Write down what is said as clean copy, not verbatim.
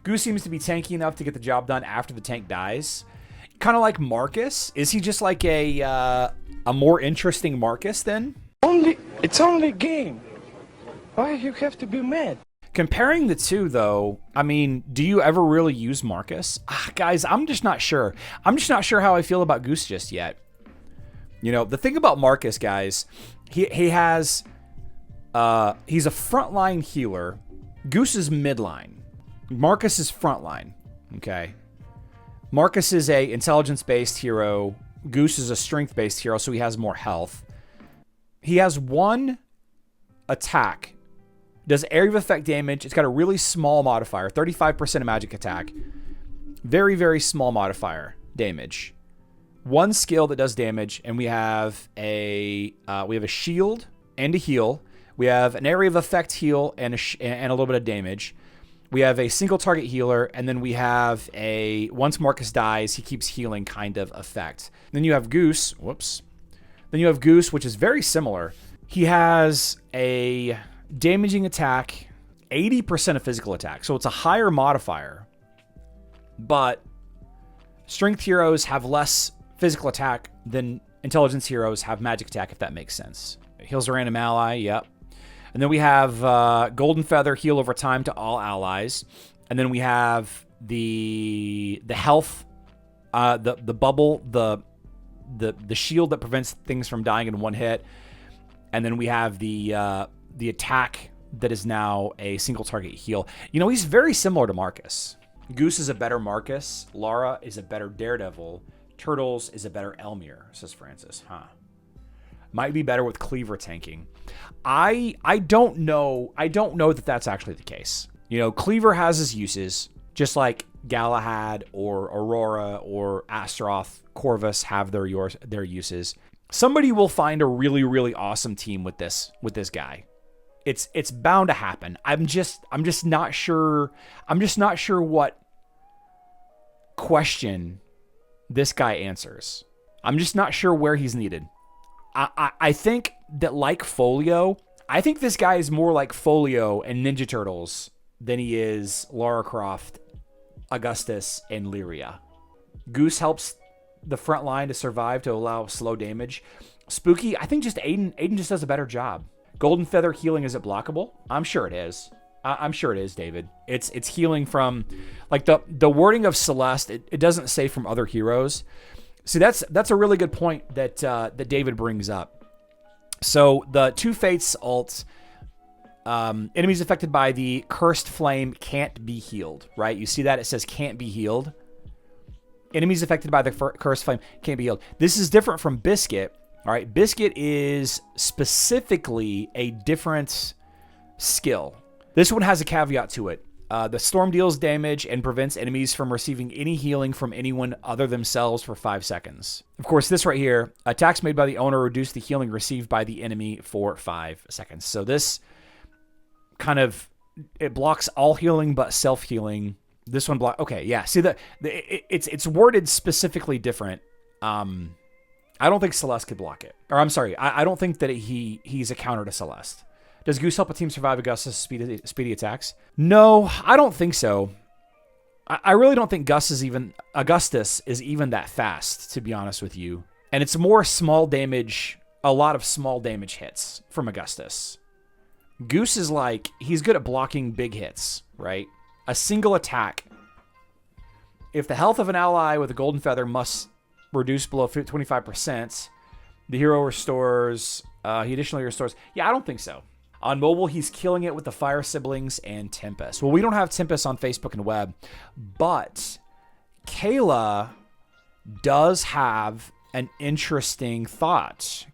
Goose seems to be tanky enough to get the job done after the tank dies. Kind of like Markus. Is he just like a more interesting Markus then? It's only a game. Why you have to be mad? Comparing the two, though, I mean, do you ever really use Markus? Guys, I'm just not sure. I'm just not sure how I feel about Goose just yet. You know, the thing about Markus, guys, he has, he's a frontline healer. Goose is midline. Markus is frontline, okay? Markus is a intelligence-based hero. Goose is a strength-based hero, so he has more health. He has one attack. Does area of effect damage. It's got a really small modifier, 35% of magic attack. Very, very small modifier damage. One skill that does damage, and we have a shield and a heal. We have an area of effect heal and a little bit of damage. We have a single target healer, and then we have a once Markus dies, he keeps healing kind of effect. Then you have Goose. Whoops. Then you have Goose, which is very similar. He has a damaging attack, 80% of physical attack. So it's a higher modifier. But strength heroes have less physical attack than intelligence heroes have magic attack, if that makes sense. Heals a random ally, yep. And then we have Golden Feather, heal over time to all allies. And then we have the health, the bubble, the shield that prevents things from dying in one hit. And then we have the attack that is now a single target heal. You know, he's very similar to Markus. Goose is a better Markus. Lara is a better Daredevil. Turtles is a better Elmir, says Francis. Might be better with Cleaver tanking. I don't know. I don't know that that's actually the case. You know, Cleaver has his uses, just like Galahad or Aurora or Astaroth, Corvus have their uses. Somebody will find a really, really awesome team with this guy. It's bound to happen. I'm just not sure. I'm just not sure what question this guy answers. I'm just not sure where he's needed. I think that, like Folio, I think this guy is more like Folio and Ninja Turtles than he is Lara Croft, Augustus, and Lyria. Goose helps the front line to survive to allow slow damage. Spooky, I think just Aiden just does a better job. Golden Feather healing, is it blockable? I'm sure it is. I'm sure it is, David. It's healing from, like, the wording of Celeste, it doesn't say from other heroes. See, that's a really good point that David brings up. So the Two Fates ult, enemies affected by the Cursed Flame can't be healed, right? You see that? It says can't be healed. Enemies affected by the Cursed Flame can't be healed. This is different from Biscuit. All right, Biscuit is specifically a different skill. This one has a caveat to it. The storm deals damage and prevents enemies from receiving any healing from anyone other themselves for 5 seconds. Of course, this right here, attacks made by the owner reduce the healing received by the enemy for 5 seconds. So this kind of, it blocks all healing but self-healing. This one block. Okay, yeah. See, it's worded specifically different. I don't think Celeste could block it. Or I'm sorry, I don't think that he's a counter to Celeste. Does Goose help a team survive Augustus' speedy attacks? No, I don't think so. I really don't think Augustus is even that fast, to be honest with you. And it's more small damage, a lot of small damage hits from Augustus. Goose is like, he's good at blocking big hits, right? A single attack. If the health of an ally with a golden feather must reduce below 25%, the hero restores, he additionally restores. Yeah, I don't think so. On mobile, he's killing it with the Fire Siblings and Tempest. Well, we don't have Tempest on Facebook and web, but Kayla does have an interesting thought.